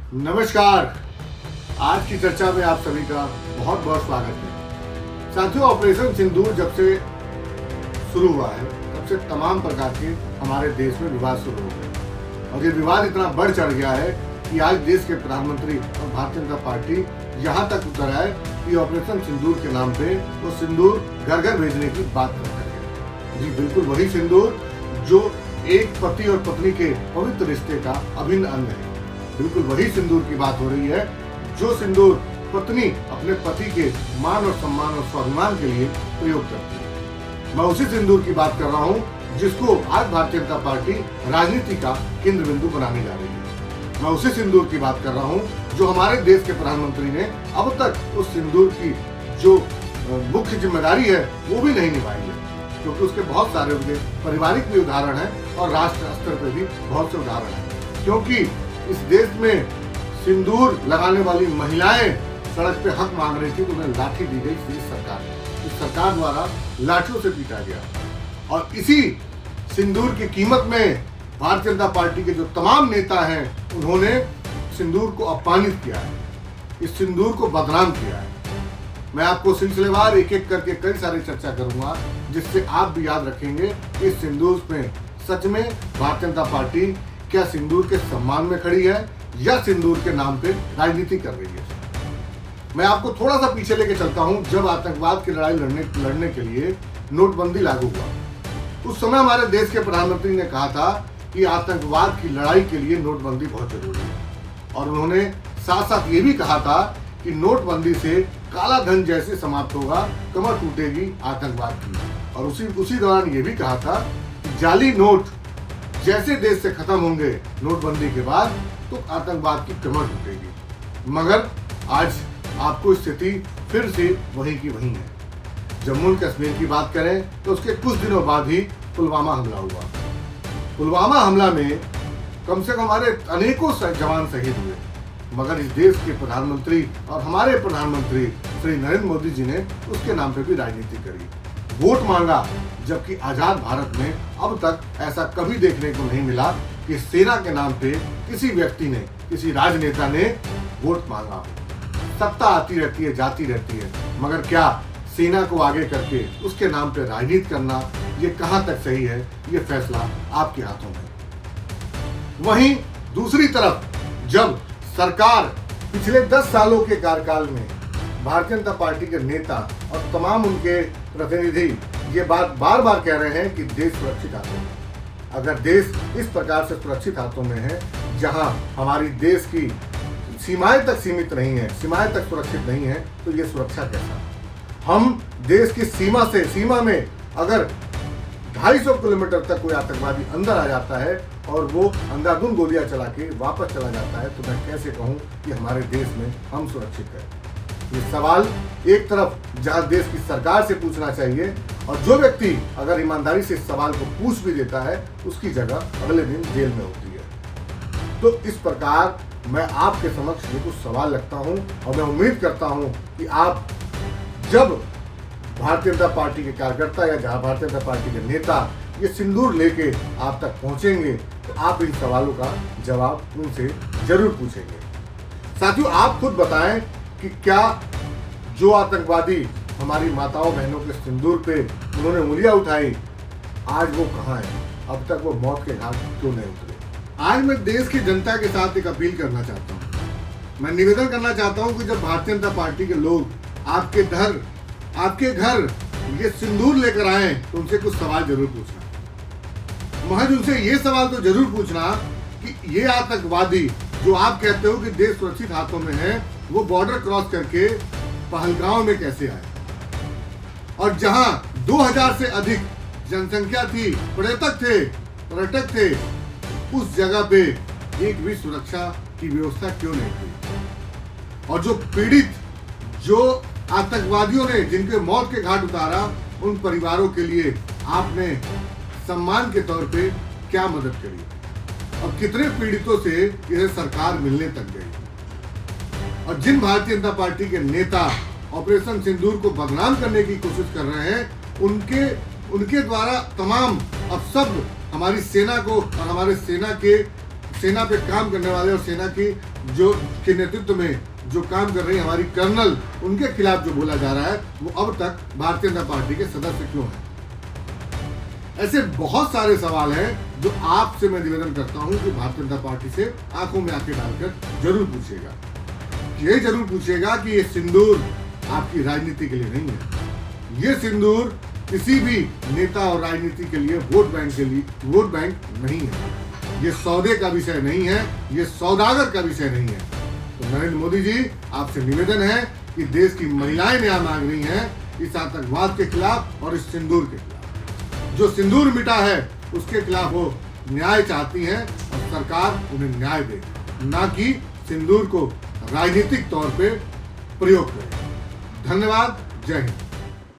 नमस्कार। आज की चर्चा में आप सभी का बहुत बहुत स्वागत है। साथियों, ऑपरेशन सिंदूर जब से शुरू हुआ है तब से तमाम प्रकार के हमारे देश में विवाद शुरू हो गए और ये विवाद इतना बढ़ चढ़ गया है कि आज देश के प्रधानमंत्री और भारतीय जनता पार्टी यहाँ तक उतर आए कि ऑपरेशन सिंदूर के नाम पे वो सिंदूर घर घर भेजने की बात करते हैं। जी बिल्कुल वही सिंदूर जो एक पति और पत्नी के पवित्र रिश्ते का अभिन्न अंग है। बिल्कुल वही सिंदूर की बात हो रही है जो सिंदूर पत्नी अपने पति के मान और सम्मान और स्वाभिमान के लिए प्रयोग करती है। मैं उसी सिंदूर की बात कर रहा हूँ जिसको आज भारतीय जनता पार्टी राजनीति का केंद्र बिंदु बनाने जा रही है। मैं उसी सिंदूर की बात कर रहा हूँ जो हमारे देश के प्रधानमंत्री ने अब तक उस सिंदूर की जो मुख्य जिम्मेदारी है वो भी नहीं निभाई है, क्योंकि उसके बहुत सारे उनके पारिवारिक भी उदाहरण हैं और राष्ट्र स्तर पर भी बहुत से उदाहरण हैं। क्योंकि इस देश में सिंदूर लगाने वाली महिलाएं सड़क पे हक मांग रही थी तो उन्हें लाठी दी गई इस सरकार द्वारा लाठियों से पीटा गया। और इसी सिंदूर की कीमत में भारतीय जनता पार्टी के जो तमाम नेता हैं उन्होंने सिंदूर को अपमानित किया है, इस सिंदूर को बदनाम किया है। मैं आपको सिलसिलेवार एक एक करके कई सारी चर्चा करूंगा जिससे आप भी याद रखेंगे इस सिंदूर में सच में भारतीय जनता पार्टी क्या सिंदूर के सम्मान में खड़ी है या सिंदूर के नाम पे राजनीति कर रही है। मैं आपको थोड़ा सा पीछे लेके चलता हूं। जब आतंकवाद की लड़ाई लड़ने के लिए नोटबंदी लागू हुआ उस समय हमारे देश के प्रधानमंत्री ने कहा था कि आतंकवाद की लड़ाई के लिए नोटबंदी बहुत जरूरी है और उन्होंने साथ साथ ये भी कहा था कि नोटबंदी से काला धन जैसे समाप्त होगा, कमर टूटेगी आतंकवाद की। और उसी दौरान ये भी कहा था कि जाली नोट जैसे देश से खत्म होंगे नोटबंदी के बाद तो आतंकवाद की कमर टूटेगी। मगर आज आपको स्थिति फिर से वही की वही है। जम्मू कश्मीर की बात करें तो उसके कुछ दिनों बाद ही पुलवामा हमला हुआ। पुलवामा हमला में कम से कम हमारे अनेकों जवान शहीद हुए, मगर इस देश के प्रधानमंत्री और हमारे प्रधानमंत्री श्री नरेंद्र मोदी जी ने उसके नाम पे भी राजनीति करी, वोट मांगा। जबकि आजाद भारत में अब तक ऐसा कभी देखने को नहीं मिला कि सेना के नाम पे किसी व्यक्ति ने, किसी राजनेता ने वोट मांगा हो। सत्ता आती रहती है, जाती रहती है, मगर क्या सेना को आगे करके उसके नाम पे राजनीति करना ये कहां तक सही है, ये फैसला आपके हाथों में। वहीं दूसरी तरफ जब सरकार पिछले 10 सालों के कार्यकाल में भारतीय जनता पार्टी के नेता और तमाम उनके प्रतिनिधि ये बात बार बार कह रहे हैं कि देश सुरक्षित हाथों में। अगर देश इस प्रकार से सुरक्षित हाथों में है जहां हमारी देश की सीमाएं तक सीमित नहीं है, सीमाएं तक सुरक्षित नहीं है, तो ये सुरक्षा कैसा। हम देश की सीमा में अगर 250 किलोमीटर तक कोई आतंकवादी अंदर आ जाता है और वो अंधाधुंध गोलियां चला के वापस चला जाता है तो मैं कैसे कहूं कि हमारे देश में हम सुरक्षित हैं। ये सवाल एक तरफ जहां देश की सरकार से पूछना चाहिए और जो व्यक्ति अगर ईमानदारी से इस सवाल को पूछ भी देता है उसकी जगह अगले दिन जेल में होती है। तो इस प्रकार मैं आपके समक्ष ये कुछ सवाल रखता हूं और मैं उम्मीद करता हूं कि आप जब भारतीय जनता पार्टी के कार्यकर्ता या जहां भारतीय जनता पार्टी के नेता ये सिंदूर लेके आप तक पहुंचेंगे तो आप इन सवालों का जवाब उनसे जरूर पूछेंगे। साथियों, आप खुद बताएं कि क्या जो आतंकवादी हमारी माताओं बहनों के सिंदूर पे उन्होंने उंगलियां उठाई आज वो कहाँ है, अब तक वो मौत के घाट क्यों नहीं उतरे। आज मैं देश की जनता के साथ एक अपील करना चाहता हूँ, मैं निवेदन करना चाहता हूँ कि जब भारतीय जनता पार्टी के लोग आपके घर ये सिंदूर लेकर आए तो उनसे कुछ सवाल जरूर पूछना। महज उनसे ये सवाल तो जरूर पूछना कि ये आतंकवादी जो आप कहते हो कि देश सुरक्षित हाथों में है वो बॉर्डर क्रॉस करके पहलगांव में कैसे आए और जहां 2000 से अधिक जनसंख्या थी, पर्यटक थे, उस जगह पे एक भी सुरक्षा की व्यवस्था क्यों नहीं थी। और जो पीड़ित, जो आतंकवादियों ने जिनके मौत के घाट उतारा, उन परिवारों के लिए आपने सम्मान के तौर पे क्या मदद करी और कितने पीड़ितों से यह सरकार मिलने तक गई। और जिन भारतीय जनता पार्टी के नेता ऑपरेशन सिंदूर को बदनाम करने की कोशिश कर रहे हैं उनके द्वारा तमाम अपशब्द हमारी सेना को और हमारे सेना पे काम करने वाले और सेना की जो के नेतृत्व में जो काम कर रही है हमारी कर्नल, उनके खिलाफ जो बोला जा रहा है वो अब तक भारतीय जनता पार्टी के सदस्य क्यों हैं? ऐसे बहुत सारे सवाल हैं जो आपसे मैं निवेदन करता हूं कि भारतीय जनता पार्टी से आंखों में आंखें डालकर जरूर पूछिएगा। ये जरूर पूछिएगा कि ये सिंदूर आपकी राजनीति के लिए नहीं है। ये सिंदूर किसी भी नेता और राजनीति के लिए वोट बैंक नहीं है। ये सौदे का विषय नहीं है, ये सौदागर का विषय नहीं है। तो नरेंद्र मोदी जी, आपसे निवेदन है कि देश की महिलाएं न्याय मांग रही हैं इस आतंकवाद के खिलाफ और इस सिंदूर के खिलाफ। जो सिंदूर मिटा है उसके खिलाफ वो न्याय चाहती हैं और सरकार उन्हें न्याय दे, ना कि सिंदूर को राजनीतिक तौर पे प्रयोग करे। धन्यवाद। जय हिंद।